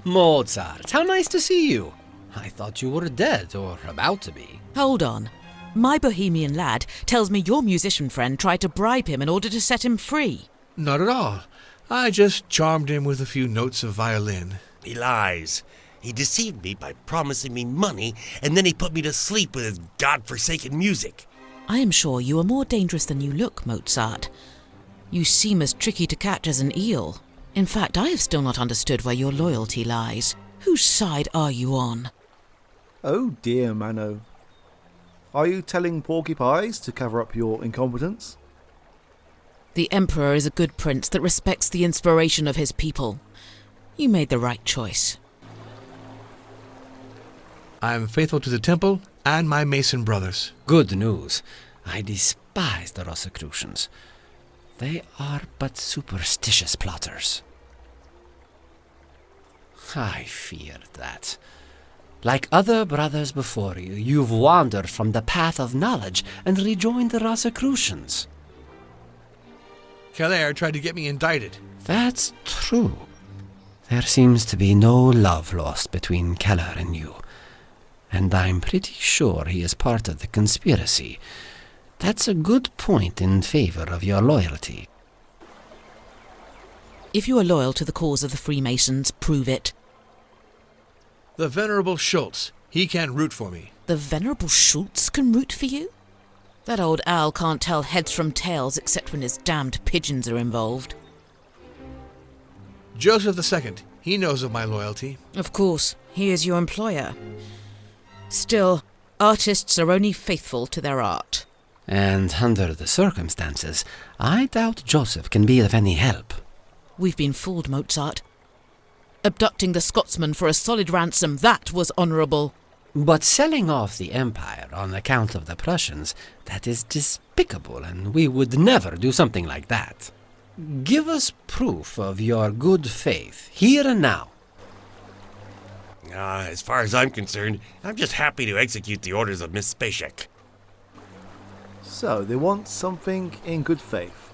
Mozart, how nice to see you. I thought you were dead, or about to be. Hold on. My bohemian lad tells me your musician friend tried to bribe him in order to set him free. Not at all. I just charmed him with a few notes of violin. He lies. He deceived me by promising me money, and then he put me to sleep with his godforsaken music. I am sure you are more dangerous than you look, Mozart. You seem as tricky to catch as an eel. In fact, I have still not understood where your loyalty lies. Whose side are you on? Oh dear, Mano. Are you telling porcupines to cover up your incompetence? The Emperor is a good prince that respects the inspiration of his people. You made the right choice. I am faithful to the temple and my Mason brothers. Good news. I despise the Rosicrucians. They are but superstitious plotters. I feared that. Like other brothers before you, you've wandered from the path of knowledge and rejoined the Rosicrucians. Keller tried to get me indicted. That's true. There seems to be no love lost between Keller and you. And I'm pretty sure he is part of the conspiracy. That's a good point in favor of your loyalty. If you are loyal to the cause of the Freemasons, prove it. The Venerable Schultz. He can root for me. The Venerable Schultz can root for you? That old owl can't tell heads from tails except when his damned pigeons are involved. Joseph II. He knows of my loyalty. Of course, he is your employer. Still, artists are only faithful to their art. And under the circumstances, I doubt Joseph can be of any help. We've been fooled, Mozart. Abducting the Scotsman for a solid ransom, that was honourable. But selling off the empire on account of the Prussians, that is despicable, and we would never do something like that. Give us proof of your good faith, here and now. As far as I'm concerned, I'm just happy to execute the orders of Miss Spacek. So, they want something in good faith.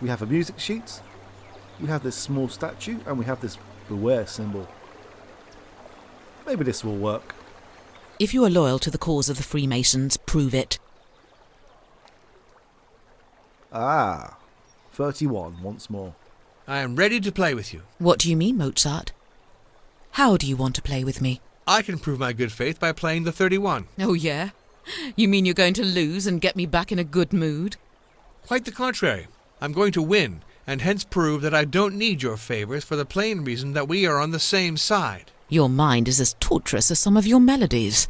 We have a music sheet, we have this small statue, and we have this beware symbol. Maybe this will work. If you are loyal to the cause of the Freemasons, prove it. 31 once more. I am ready to play with you. What do you mean, Mozart? How do you want to play with me? I can prove my good faith by playing the 31. Oh, yeah? You mean you're going to lose and get me back in a good mood? Quite the contrary. I'm going to win, and hence prove that I don't need your favors for the plain reason that we are on the same side. Your mind is as torturous as some of your melodies.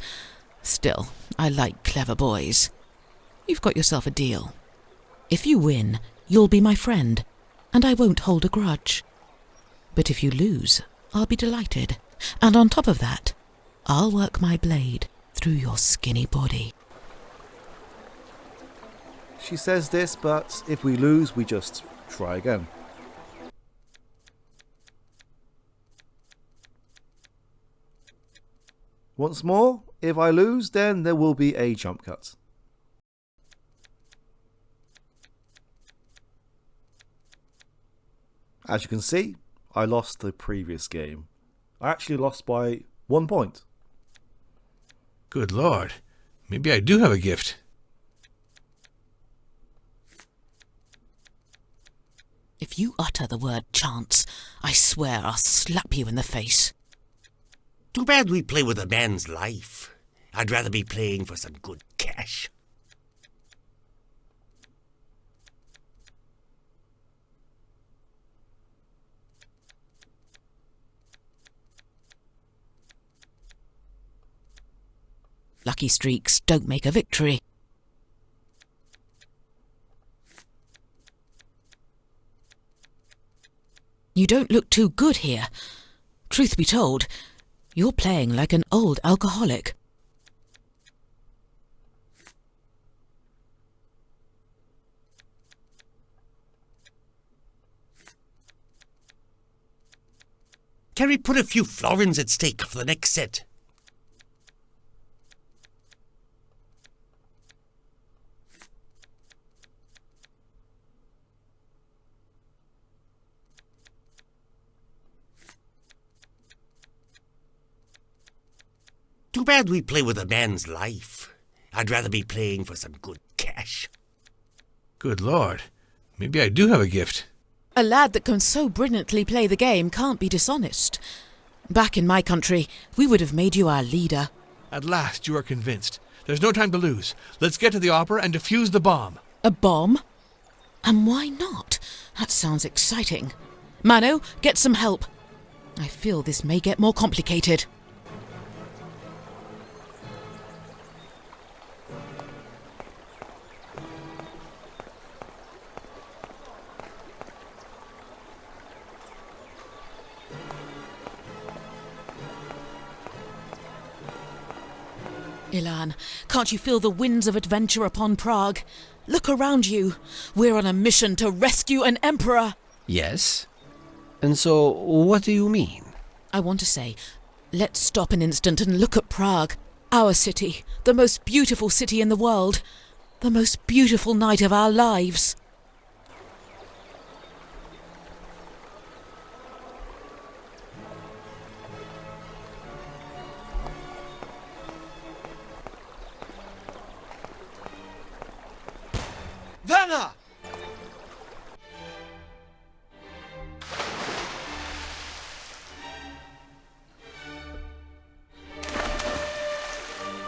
Still, I like clever boys. You've got yourself a deal. If you win, you'll be my friend, and I won't hold a grudge. But if you lose, I'll be delighted. And on top of that, I'll work my blade through your skinny body. She says this, but if we lose, we just try again. Once more, if I lose, then there will be a jump cut. As you can see, I lost the previous game. I actually lost by 1 point. Good Lord. Maybe I do have a gift. If you utter the word chance, I swear I'll slap you in the face. Too bad we play with a man's life. I'd rather be playing for some good cash. Lucky streaks don't make a victory. You don't look too good here. Truth be told, you're playing like an old alcoholic. Can we put a few florins at stake for the next set? Too bad we play with a man's life. I'd rather be playing for some good cash. Good Lord. Maybe I do have a gift. A lad that can so brilliantly play the game can't be dishonest. Back in my country, we would have made you our leader. At last you are convinced. There's no time to lose. Let's get to the opera and defuse the bomb. A bomb? And why not? That sounds exciting. Mano, get some help. I feel this may get more complicated. Ilan, can't you feel the winds of adventure upon Prague? Look around you. We're on a mission to rescue an emperor. Yes? And so, what do you mean? I want to say, let's stop an instant and look at Prague. Our city, the most beautiful city in the world. The most beautiful night of our lives. Werner!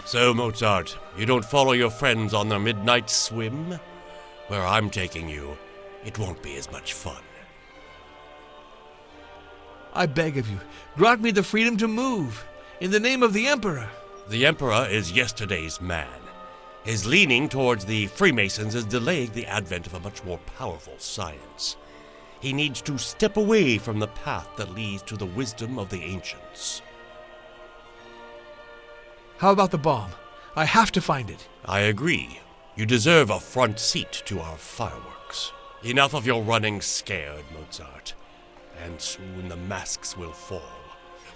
So, Mozart, you don't follow your friends on their midnight swim? Where I'm taking you, it won't be as much fun. I beg of you, grant me the freedom to move. In the name of the Emperor. The Emperor is yesterday's man. His leaning towards the Freemasons is delaying the advent of a much more powerful science. He needs to step away from the path that leads to the wisdom of the ancients. How about the bomb? I have to find it. I agree. You deserve a front seat to our fireworks. Enough of your running scared, Mozart. And soon the masks will fall.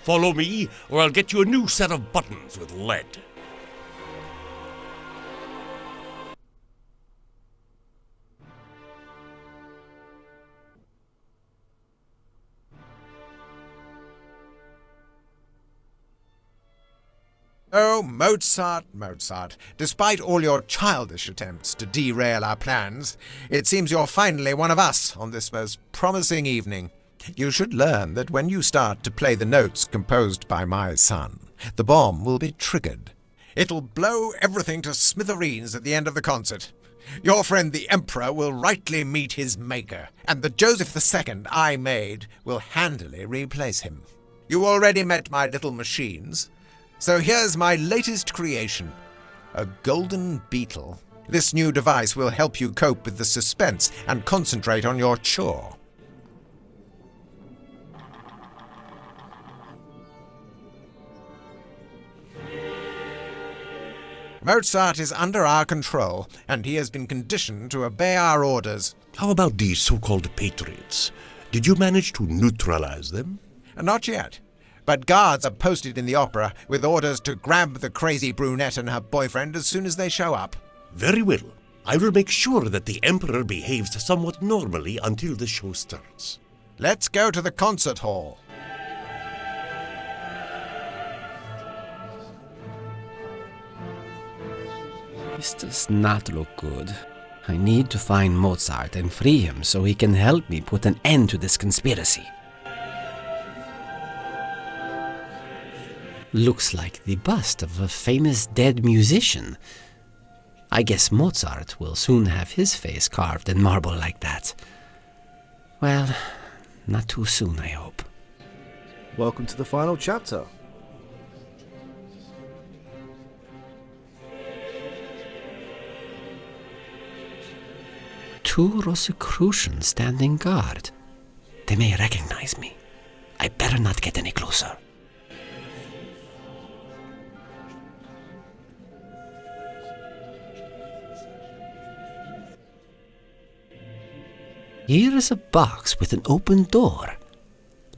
Follow me, or I'll get you a new set of buttons with lead. Oh, Mozart, Mozart, despite all your childish attempts to derail our plans, it seems you're finally one of us on this most promising evening. You should learn that when you start to play the notes composed by my son, the bomb will be triggered. It'll blow everything to smithereens at the end of the concert. Your friend the Emperor will rightly meet his maker, and the Joseph II I made will handily replace him. You already met my little machines. So here's my latest creation, a golden beetle. This new device will help you cope with the suspense and concentrate on your chore. Mozart is under our control, and he has been conditioned to obey our orders. How about these so-called patriots? Did you manage to neutralize them? Not yet. But guards are posted in the opera with orders to grab the crazy brunette and her boyfriend as soon as they show up. Very well. I will make sure that the Emperor behaves somewhat normally until the show starts. Let's go to the concert hall. This does not look good. I need to find Mozart and free him so he can help me put an end to this conspiracy. Looks like the bust of a famous dead musician. I guess Mozart will soon have his face carved in marble like that. Well, not too soon, I hope. Welcome to the final chapter. Two Rosicrucians standing guard. They may recognize me. I better not get any closer. Here is a box with an open door.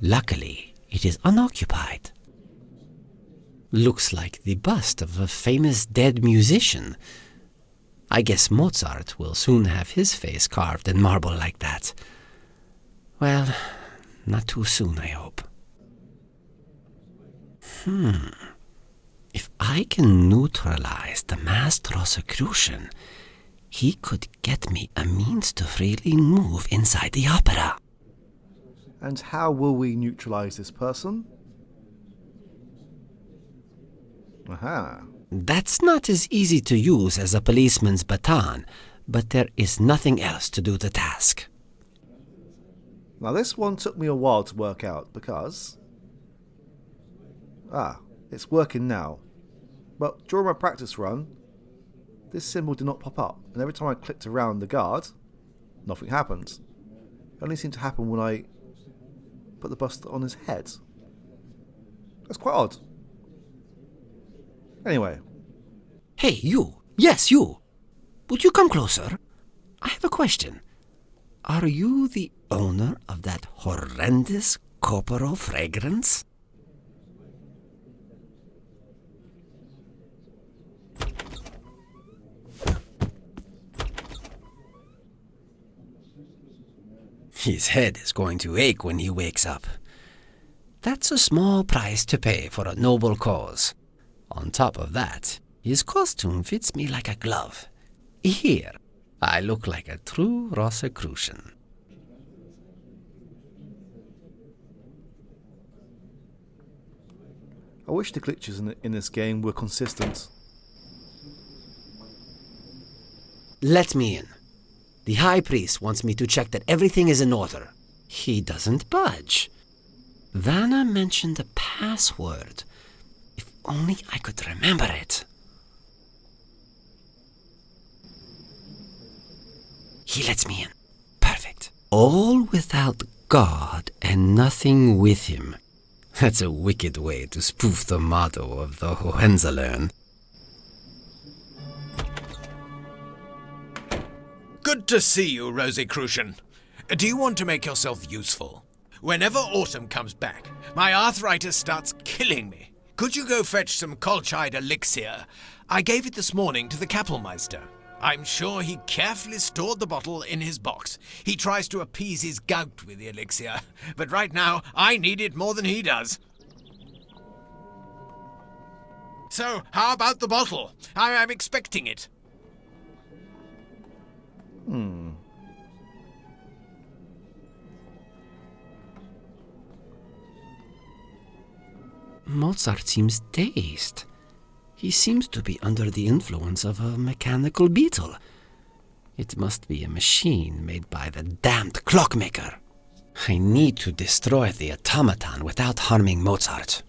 Luckily, it is unoccupied. Looks like the bust of a famous dead musician. I guess Mozart will soon have his face carved in marble like that. Well, not too soon, I hope. If I can neutralize the mass Rosicrucian, he could get me a means to freely move inside the opera. And how will we neutralize this person? Aha. That's not as easy to use as a policeman's baton, but there is nothing else to do the task. Now this one took me a while to work out because... it's working now. But during my practice run, this symbol did not pop up, and every time I clicked around the guard, nothing happened. It only seemed to happen when I put the buster on his head. That's quite odd. Anyway. Hey, you! Yes, you! Would you come closer? I have a question. Are you the owner of that horrendous corporal fragrance? His head is going to ache when he wakes up. That's a small price to pay for a noble cause. On top of that, his costume fits me like a glove. Here, I look like a true Rosicrucian. I wish the glitches in this game were consistent. Let me in. The High Priest wants me to check that everything is in order. He doesn't budge. Vanna mentioned a password. If only I could remember it. He lets me in. Perfect. All without God and nothing with him. That's a wicked way to spoof the motto of the Hohenzollern. Good to see you, Rosicrucian. Do you want to make yourself useful? Whenever autumn comes back, my arthritis starts killing me. Could you go fetch some Kolchide elixir? I gave it this morning to the Kapellmeister. I'm sure he carefully stored the bottle in his box. He tries to appease his gout with the elixir, but right now I need it more than he does. So, how about the bottle? I'm expecting it. Mozart seems dazed. He seems to be under the influence of a mechanical beetle. It must be a machine made by the damned clockmaker. I need to destroy the automaton without harming Mozart.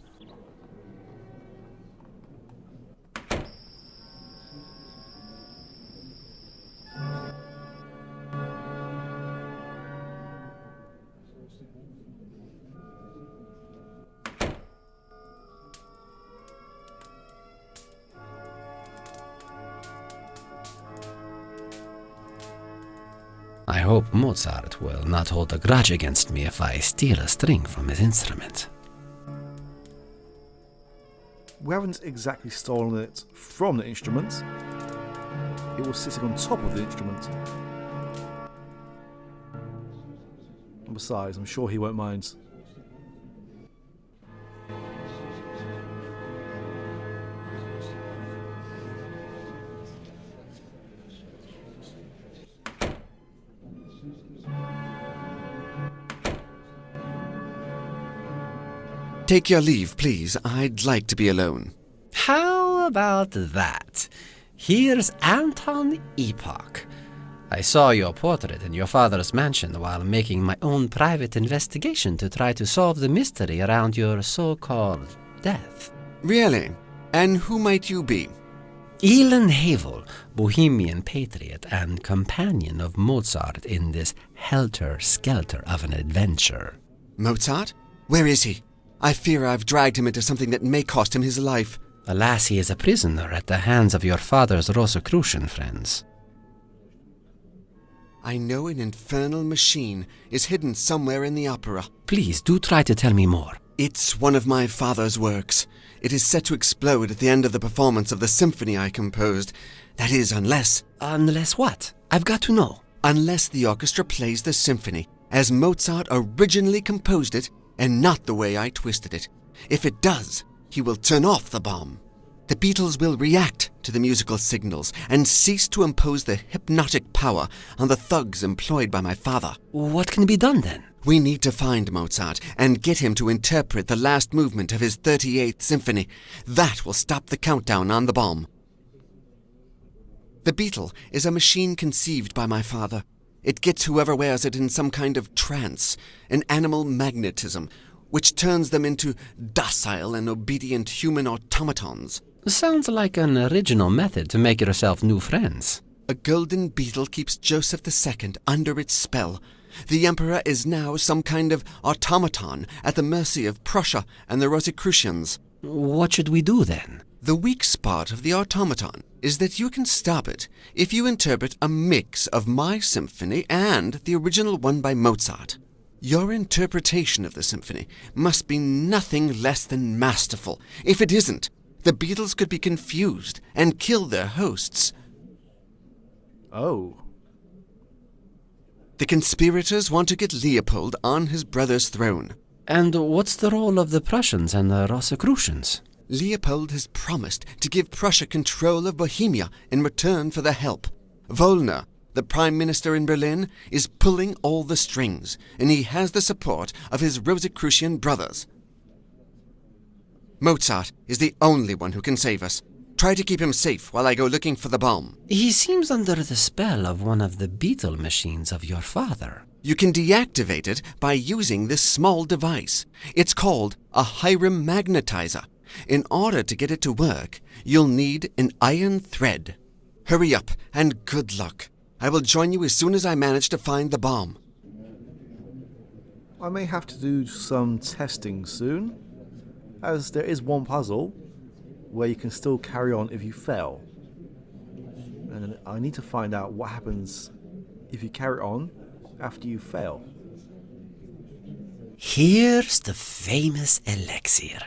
I hope Mozart will not hold a grudge against me if I steal a string from his instrument. We haven't exactly stolen it from the instrument. It was sitting on top of the instrument. And besides, I'm sure he won't mind. Take your leave, please. I'd like to be alone. How about that? Here's Anton Epoch. I saw your portrait in your father's mansion while making my own private investigation to try to solve the mystery around your so-called death. Really? And who might you be? Elin Havel, Bohemian patriot and companion of Mozart in this helter-skelter of an adventure. Mozart? Where is he? I fear I've dragged him into something that may cost him his life. Alas, he is a prisoner at the hands of your father's Rosicrucian friends. I know an infernal machine is hidden somewhere in the opera. Please, do try to tell me more. It's one of my father's works. It is set to explode at the end of the performance of the symphony I composed. That is, unless... Unless what? I've got to know. Unless the orchestra plays the symphony as Mozart originally composed it, and not the way I twisted it. If it does, he will turn off the bomb. The beetles will react to the musical signals and cease to impose their hypnotic power on the thugs employed by my father. What can be done then? We need to find Mozart and get him to interpret the last movement of his 38th symphony. That will stop the countdown on the bomb. The beetle is a machine conceived by my father. It gets whoever wears it in some kind of trance, an animal magnetism, which turns them into docile and obedient human automatons. Sounds like an original method to make yourself new friends. A golden beetle keeps Joseph II under its spell. The Emperor is now some kind of automaton at the mercy of Prussia and the Rosicrucians. What should we do then? The weak spot of the automaton is that you can stop it if you interpret a mix of my symphony and the original one by Mozart. Your interpretation of the symphony must be nothing less than masterful. If it isn't, the Beatles could be confused and kill their hosts. Oh. The conspirators want to get Leopold on his brother's throne. And what's the role of the Prussians and the Rosicrucians? Leopold has promised to give Prussia control of Bohemia in return for the help. Wöllner, the Prime Minister in Berlin, is pulling all the strings, and he has the support of his Rosicrucian brothers. Mozart is the only one who can save us. Try to keep him safe while I go looking for the bomb. He seems under the spell of one of the beetle machines of your father. You can deactivate it by using this small device. It's called a Hiram magnetizer. In order to get it to work, you'll need an iron thread. Hurry up, and good luck. I will join you as soon as I manage to find the bomb. I may have to do some testing soon, as there is one puzzle where you can still carry on if you fail. And I need to find out what happens if you carry on after you fail. Here's the famous elixir.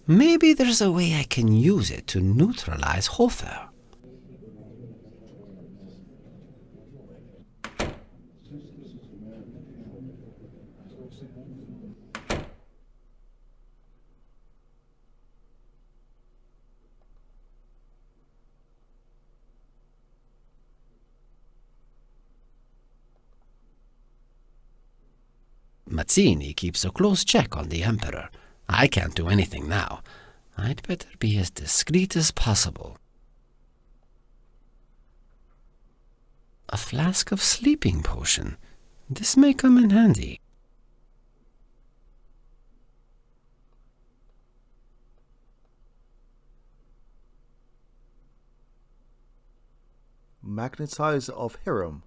Maybe there's a way I can use it to neutralize Hofer. Mazzini keeps a close check on the Emperor. I can't do anything now. I'd better be as discreet as possible. A flask of sleeping potion. This may come in handy. Magnetizer of Hiram.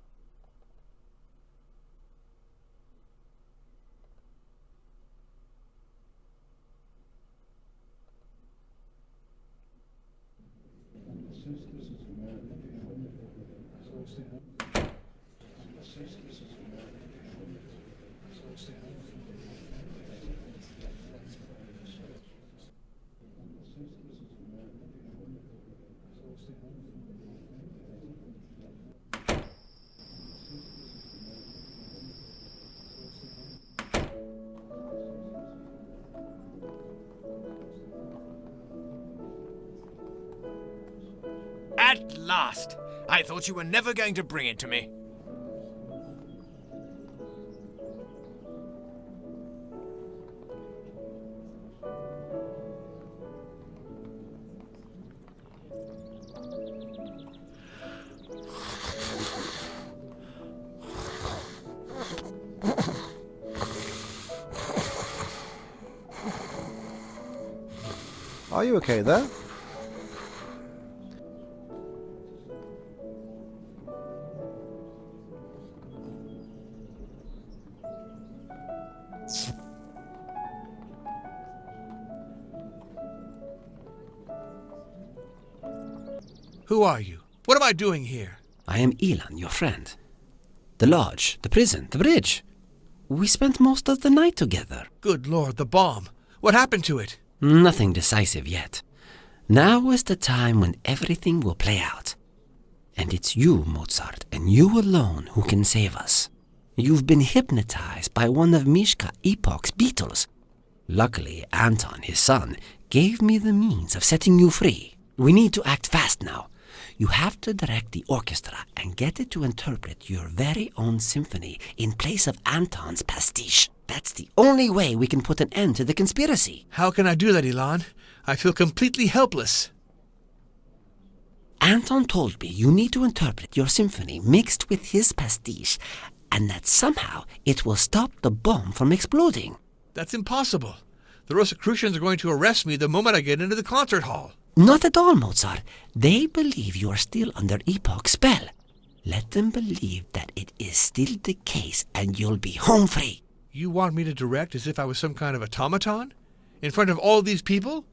At last! I thought you were never going to bring it to me. Are you okay there? Who are you? What am I doing here? I am Elan, your friend. The lodge, the prison, the bridge. We spent most of the night together. Good Lord, the bomb. What happened to it? Nothing decisive yet. Now is the time when everything will play out. And it's you, Mozart, and you alone who can save us. You've been hypnotized by one of Mishka Epoch's Beatles. Luckily, Anton, his son, gave me the means of setting you free. We need to act fast now. You have to direct the orchestra and get it to interpret your very own symphony in place of Anton's pastiche. That's the only way we can put an end to the conspiracy. How can I do that, Ilan? I feel completely helpless. Anton told me you need to interpret your symphony mixed with his pastiche, and that somehow it will stop the bomb from exploding. That's impossible. The Rosicrucians are going to arrest me the moment I get into the concert hall. Not at all, Mozart. They believe you are still under Epoch's spell. Let them believe that it is still the case and you'll be home free. You want me to direct as if I was some kind of automaton? In front of all these people?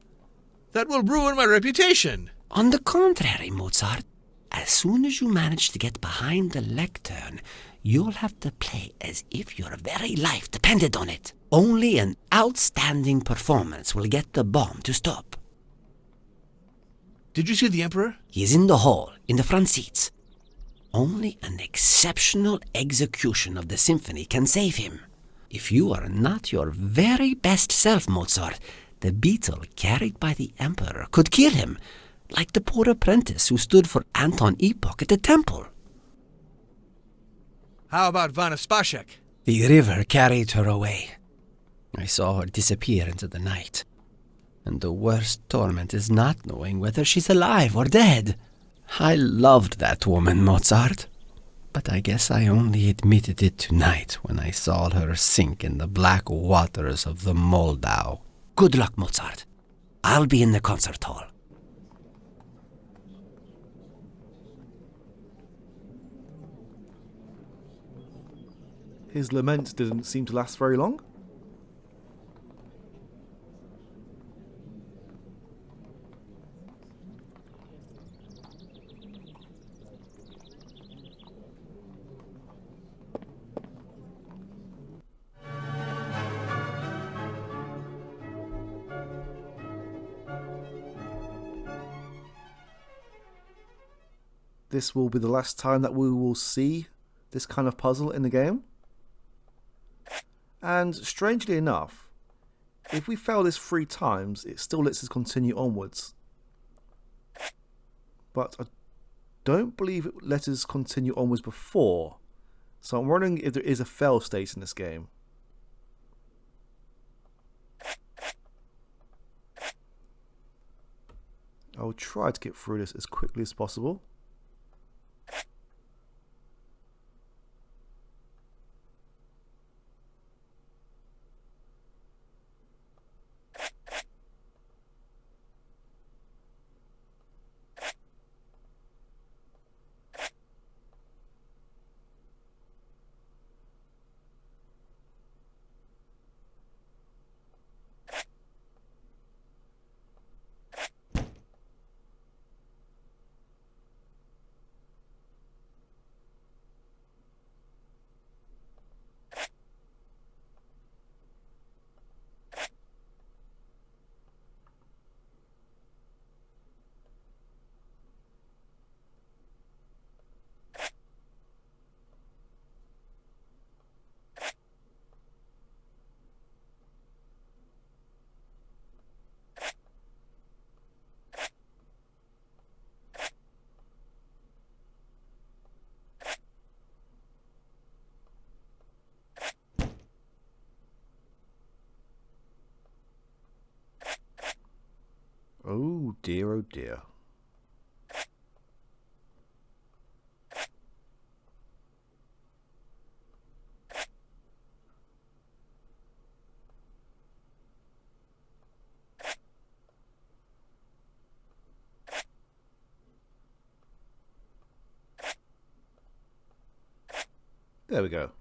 That will ruin my reputation. On the contrary, Mozart, as soon as you manage to get behind the lectern, you'll have to play as if your very life depended on it. Only an outstanding performance will get the bomb to stop. Did you see the Emperor? He's in the hall, in the front seats. Only an exceptional execution of the symphony can save him. If you are not your very best self, Mozart, the beetle carried by the Emperor could kill him, like the poor apprentice who stood for Anton Epoch at the temple. How about Vanna Spacek? The river carried her away. I saw her disappear into the night. And the worst torment is not knowing whether she's alive or dead. I loved that woman, Mozart. But I guess I only admitted it tonight when I saw her sink in the black waters of the Moldau. Good luck, Mozart. I'll be in the concert hall. His lament didn't seem to last very long. This will be the last time that we will see this kind of puzzle in the game. And strangely enough, if we fail this 3 times, it still lets us continue onwards. But I don't believe it let us continue onwards before. So I'm wondering if there is a fail state in this game. I'll try to get through this as quickly as possible. Oh dear, oh dear. There we go.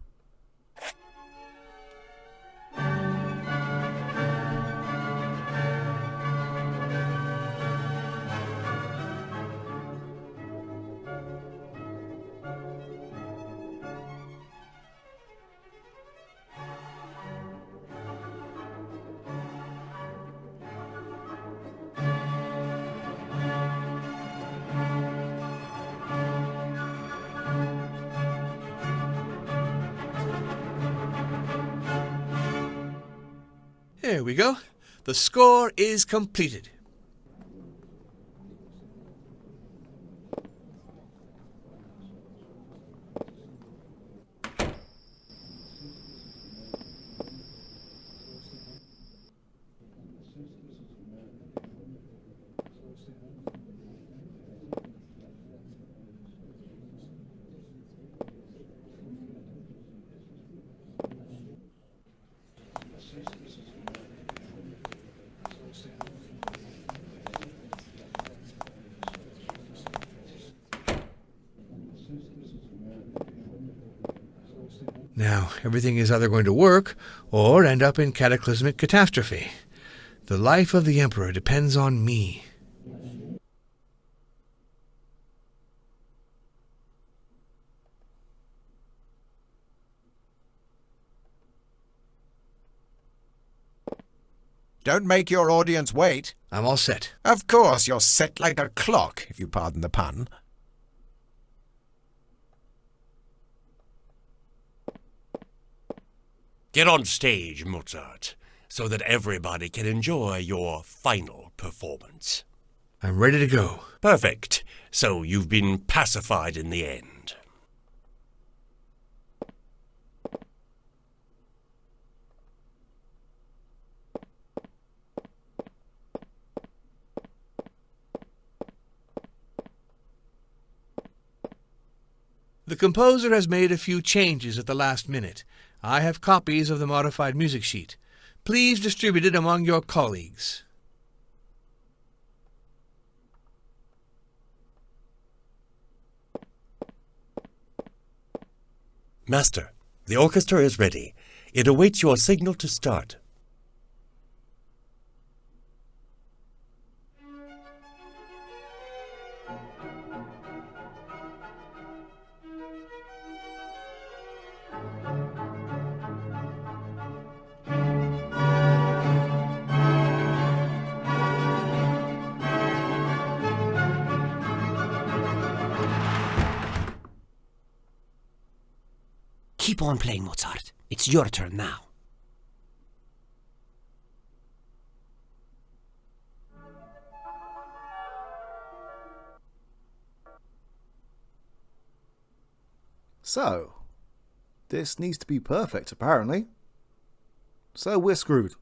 There we go. The score is completed. Now, everything is either going to work or end up in cataclysmic catastrophe. The life of the Emperor depends on me. Don't make your audience wait. I'm all set. Of course, you're set like a clock, if you pardon the pun. Get on stage, Mozart, so that everybody can enjoy your final performance. I'm ready to go. Perfect. So you've been pacified in the end. The composer has made a few changes at the last minute. I have copies of the modified music sheet. Please distribute it among your colleagues. Master, the orchestra is ready. It awaits your signal to start. Keep on playing, Mozart. It's your turn now. So, this needs to be perfect, apparently. So we're screwed.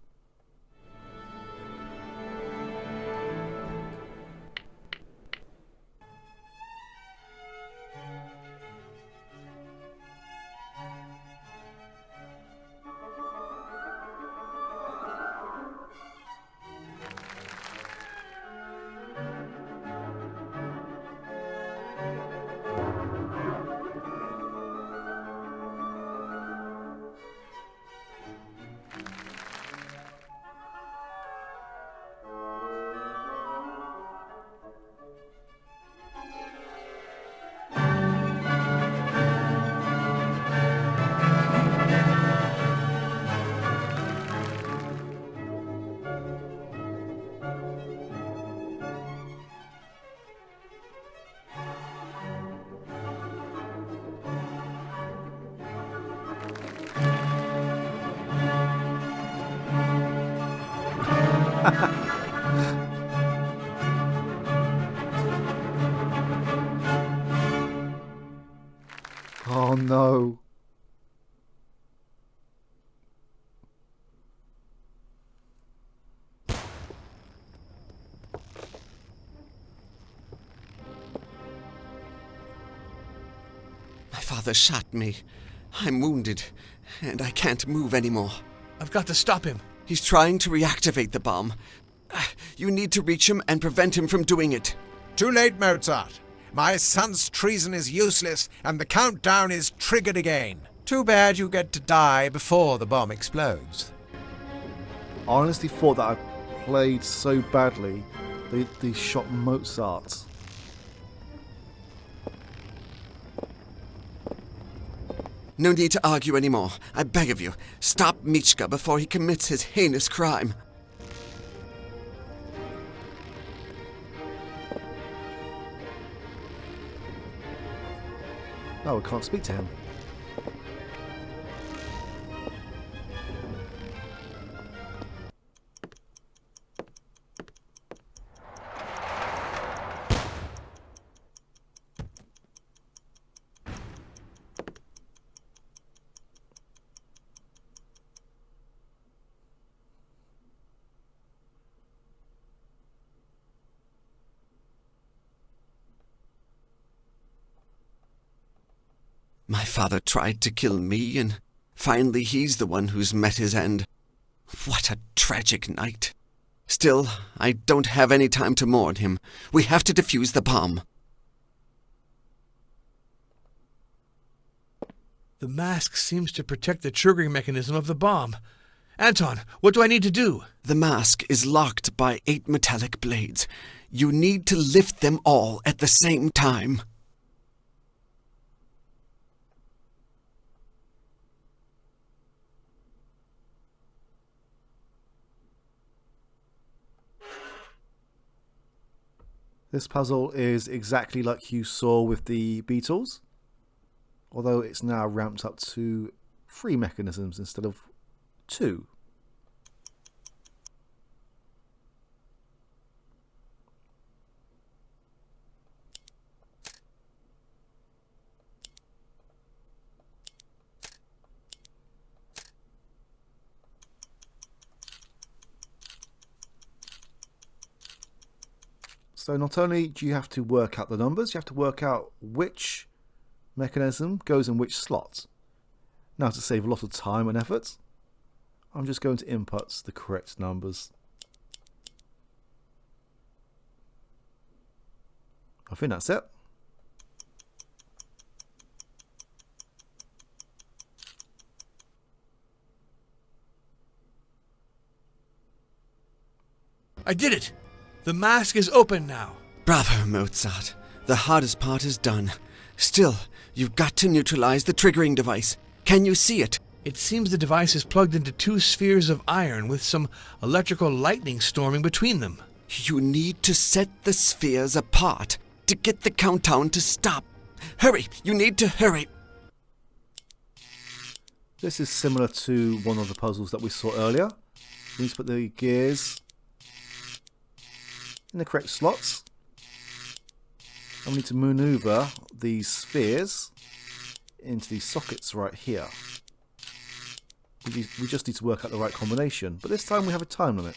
Oh no. My father shot me. I'm wounded, and I can't move anymore. I've got to stop him. He's trying to reactivate the bomb. You need to reach him and prevent him from doing it. Too late, Mozart. My son's treason is useless, and the countdown is triggered again. Too bad you get to die before the bomb explodes. I honestly thought that I played so badly they shot Mozart. No need to argue anymore. I beg of you, stop Michka before he commits his heinous crime. Oh, I can't speak to him. My father tried to kill me, and finally he's the one who's met his end. What a tragic night. Still, I don't have any time to mourn him. We have to defuse the bomb. The mask seems to protect the triggering mechanism of the bomb. Anton, what do I need to do? The mask is locked by 8 metallic blades. You need to lift them all at the same time. This puzzle is exactly like you saw with the Beatles, although it's now ramped up to 3 mechanisms instead of 2. So not only do you have to work out the numbers, you have to work out which mechanism goes in which slot. Now, to save a lot of time and effort, I'm just going to input the correct numbers. I think that's it. I did it! The mask is open now. Bravo, Mozart. The hardest part is done. Still, you've got to neutralize the triggering device. Can you see it? It seems the device is plugged into 2 spheres of iron with some electrical lightning storming between them. You need to set the spheres apart to get the countdown to stop. Hurry! You need to hurry! This is similar to one of the puzzles that we saw earlier. We need to put the gears in the correct slots. And we need to maneuver these spheres into these sockets right here. We just need to work out the right combination, but this time we have a time limit.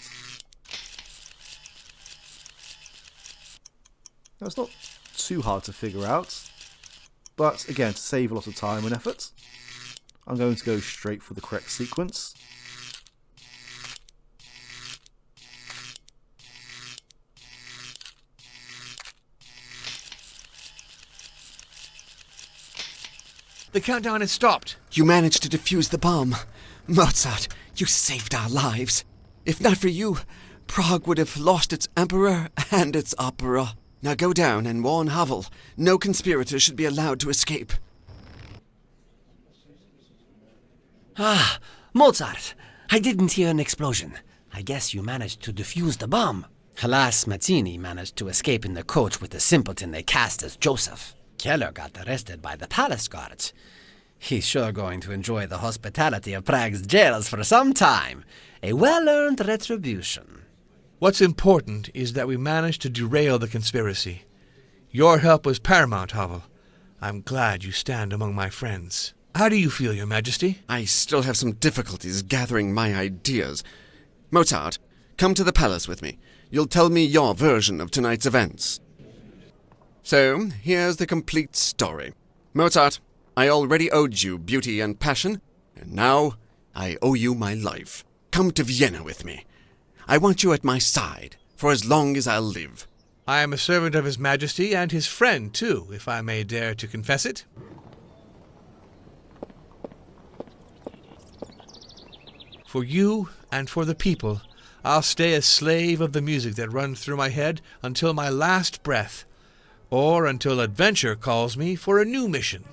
Now, it's not too hard to figure out, but again, to save a lot of time and effort, I'm going to go straight for the correct sequence. The countdown has stopped. You managed to defuse the bomb. Mozart, you saved our lives. If not for you, Prague would have lost its emperor and its opera. Now go down and warn Havel. No conspirator should be allowed to escape. Ah, Mozart! I didn't hear an explosion. I guess you managed to defuse the bomb. Alas, Mazzini managed to escape in the coach with the simpleton they cast as Joseph. Keller got arrested by the palace guards. He's sure going to enjoy the hospitality of Prague's jails for some time. A well-earned retribution. What's important is that we managed to derail the conspiracy. Your help was paramount, Havel. I'm glad you stand among my friends. How do you feel, Your Majesty? I still have some difficulties gathering my ideas. Mozart, come to the palace with me. You'll tell me your version of tonight's events. So, here's the complete story. Mozart, I already owed you beauty and passion, and now I owe you my life. Come to Vienna with me. I want you at my side for as long as I'll live. I am a servant of His Majesty and his friend, too, if I may dare to confess it. For you and for the people, I'll stay a slave of the music that runs through my head until my last breath, or until adventure calls me for a new mission.